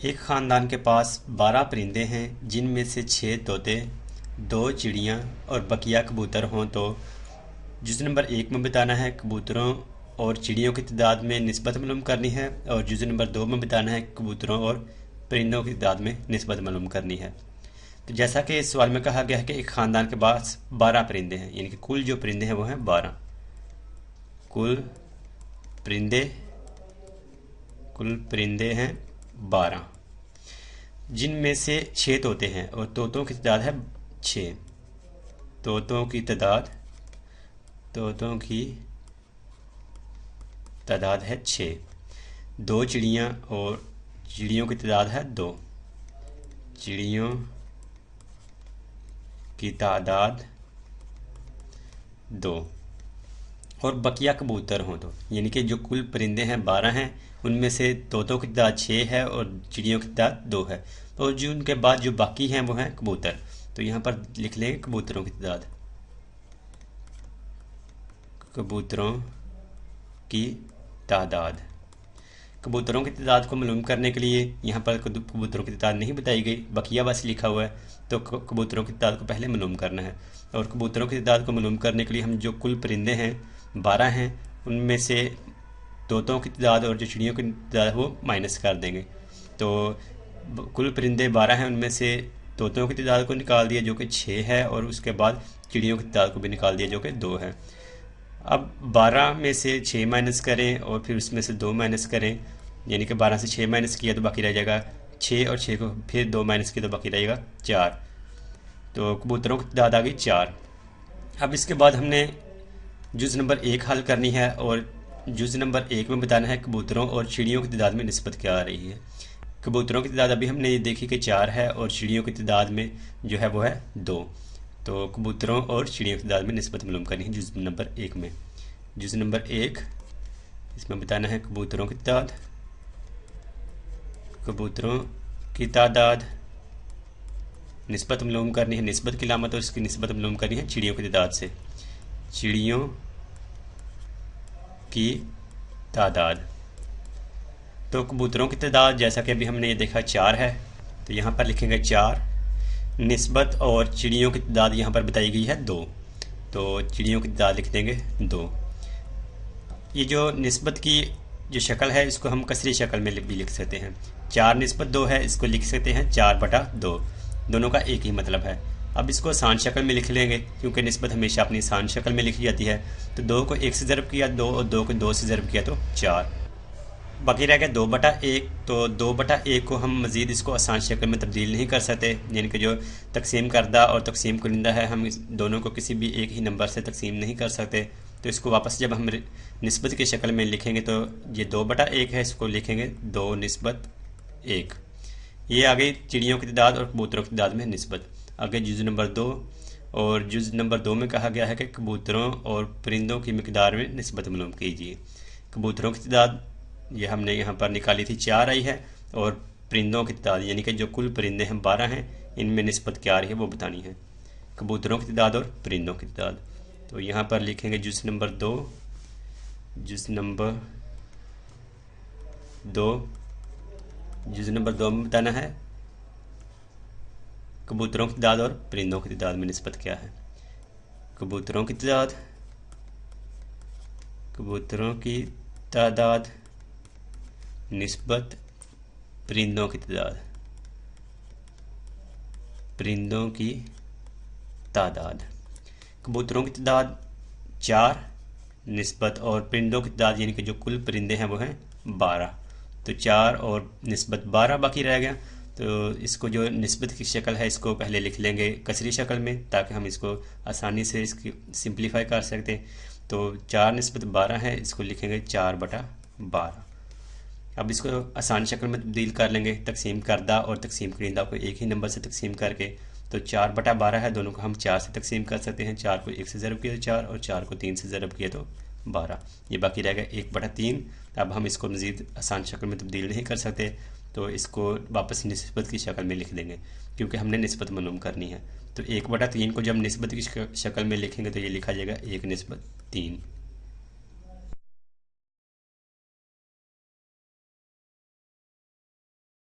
एक ख़ानदान के पास 12 परिंदे हैं जिनमें से 6 तोते, 2 चिड़ियाँ और बकिया कबूतर हों तो जुज़ नंबर 1 में बताना है कबूतरों और चिड़ियों की तादाद में निस्बत मालूम करनी है और जुज़ नंबर 2 में बताना है कबूतरों और परिंदों की तादाद में निस्बत मालूम करनी है। तो जैसा कि इस सवाल में कहा गया है कि एक ख़ानदान के पास 12 परिंदे हैं, यानी कि कुल जो परिंदे हैं वो हैं 12। कुल परिंदे हैं 12 जिनमें से 6 तोते हैं और तोतों की तादाद है 6। तोतों की तादाद है 6। 2 चिड़ियाँ और चिड़ियों की तादाद है 2। चिड़ियों की तादाद 2 और बकिया कबूतर हों तो, यानी कि जो कुल परिंदे हैं 12 हैं, उनमें से तोतों की तादाद 6 है और चिड़ियों की तादाद 2 है। और जो उनके बाद जो बाकी हैं वो हैं कबूतर। तो यहाँ पर लिख लेंगे कबूतरों की तादाद। कबूतरों की तादाद कबूतरों की तादाद को मालूम करने के लिए यहाँ पर कबूतरों की तादाद नहीं बताई गई, बकिया बस लिखा हुआ है, तो कबूतरों की तादाद को पहले मालूम करना है। और कबूतरों की तादाद को मालूम करने के लिए हम जो कुल परिंदे हैं 12 हैं, उनमें से तोतों की तादाद और जो चिड़ियों की तादाद वो माइनस कर देंगे। तो कुल परिंदे 12 हैं, उनमें से तोतों की तादाद को निकाल दिया जो कि 6 है और उसके बाद चिड़ियों की तादाद को भी निकाल दिया जो कि 2 है। अब 12 में से 6 माइनस करें और फिर उसमें से 2 माइनस करें, यानी कि 12 से 6 माइनस किया तो बाकी रह जाएगा 6 और 6 को फिर 2 माइनस किया तो बाकी रहेगा 4। तो कबूतरों की तादाद आ गई 4। अब इसके बाद हमने जुज़ नंबर 1 हल करनी है और जुज़ नंबर 1 में बताना है कबूतरों और चिड़ियों की तादाद में निस्बत क्या आ रही है। कबूतरों की तादाद अभी हमने ये देखी कि 4 है और चिड़ियों की तादाद में जो है वो है 2। तो कबूतरों और चिड़ियों की तादाद में निस्बत मालूम करनी है जुज़ नंबर 1 में। जुज़ नंबर 1 इसमें बताना है कबूतरों की तादाद। कबूतरों की तादाद निस्बत मालूम करनी है, निस्बत की अलामत और इसकी निस्बत मालूम करनी है चिड़ियों की तादाद से। चिड़ियों की तादाद, तो कबूतरों की तादाद जैसा कि अभी हमने ये देखा 4 है, तो यहाँ पर लिखेंगे 4। निस्बत और चिड़ियों की तादाद यहाँ पर बताई गई है 2, तो चिड़ियों की तादाद लिख देंगे 2। ये जो निस्बत की जो शक्ल है इसको हम कसरी शक्ल में भी लिख सकते हैं। 4 निस्बत 2 है, इसको लिख सकते हैं 4/2, दोनों का एक ही मतलब है। अब इसको आसान शक्ल में लिख लेंगे क्योंकि निस्बत हमेशा अपनी आसान शक्ल में लिखी जाती है। तो 2 को 1 से ज़रब किया 2 और 2 को 2 से ज़रब किया तो 4, बाकी रह गया 2/1। तो 2/1 को हम मज़ीद इसको आसान शक्ल में तब्दील नहीं कर सकते, यानी कि जो तकसीम करदा और तकसीम कुनिंदा है हम इस दोनों को किसी भी एक ही नंबर से तकसीम नहीं कर सकते। तो इसको वापस जब हम निस्बत की शक्ल में लिखेंगे तो ये 2/1 है, इसको लिखेंगे 2/1। ये आ गई चिड़ियों की तादाद और कबूतरों की तादाद में निस्बत। आगे जुज़ नंबर 2, और जुज़ नंबर 2 में कहा गया है कि कबूतरों और परिंदों की मिकदार में निस्बत मालूम कीजिए। कबूतरों की तादाद ये हमने यहाँ पर निकाली थी 4 आई है, और परिंदों की तादाद यानी कि जो कुल परिंदे हैं 12 हैं, इनमें निस्बत क्या आ रही है वो बतानी है, कबूतरों की तादाद और परिंदों की तादाद। तो यहाँ पर लिखेंगे जुज़ नंबर 2। जुज़ नंबर 2 में बताना है कबूतरों की तादाद और परिंदों की तादाद में निस्बत क्या है। कबूतरों की तादाद निस्बत परिंदों की तादाद। कबूतरों की तादाद 4 निस्बत और परिंदों की तादाद यानी कि जो कुल परिंदे हैं वो हैं 12, तो 4 और निस्बत 12 बाकी रह गया। तो इसको जो निस्बत की शक्ल है इसको पहले लिख लेंगे कसरी शक्ल में ताकि हम इसको आसानी से इसकी सिंप्लीफाई कर सकते हैं। तो 4 निस्बत 12 है, इसको लिखेंगे 4/12। अब इसको आसान शक्ल में तब्दील कर लेंगे तकसीम करदा और तकसीम कुनिंदा को एक ही नंबर से तकसीम करके। तो 4/12 है, दोनों को हम 4 से तकसीम कर सकते हैं। 4 को 1 से ज़रब किया तो 4 और 4 को 3 से ज़रब किया तो 12। ये बाकी रहेगा 1/3। अब हम इसको मज़ीद आसान शक्ल में तब्दील नहीं कर सकते, तो इसको वापस निस्बत की शक्ल में लिख देंगे क्योंकि हमने निस्बत मालूम करनी है। तो 1/3 को जब निस्बत की शक्ल में लिखेंगे तो ये लिखा जाएगा 1/3।